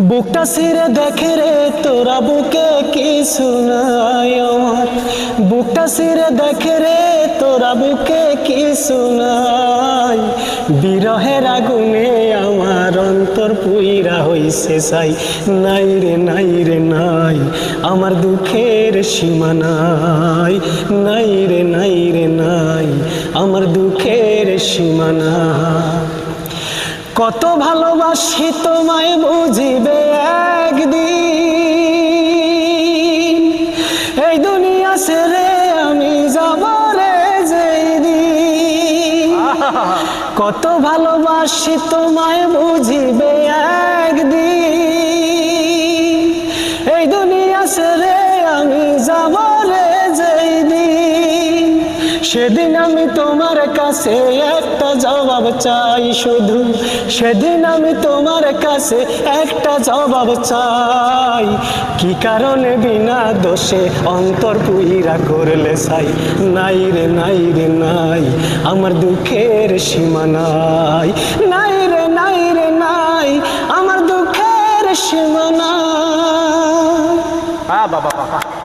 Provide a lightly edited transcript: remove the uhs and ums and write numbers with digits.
বুকটা ছিঁড়ে দেখে রে তোরা বুকে কি শোনাই আমার, বুকটা ছিঁড়ে দেখে রে তোরা বুকে কি শোনাই। বিরহের আগুনে আমার অন্তর পুইরা হইছে ছাই। নাই রে নাই রে নাই, আমার দুঃখের সীমা নাই। নাই রে নাই রে নাই, আমার দুঃখের সীমা নাই। কত ভালোবাসি তোমায় বুঝিবে একদিন, এই দুনিয়া ছেড়ে আমি যাব রে যেদিন। কত ভালোবাসি তোমায় বুঝিবে একদিন, এই দুনিয়া ছেড়ে আমি যাব রে যেদিন। সেদিন আমি তোমার কাছে একটা জবাব চাই শুধু, সেদিন আমি তোমার কাছে একটা জবাব চাই। কি কারণে বিনা দোষে অন্তর পুইরা করলে ছাই। নাই রে নাই রে নাই, আমার দুঃখের সীমা নাই। নাই রে নাই রে নাই, আমার দুঃখের সীমা নাই। বাবা বাবা।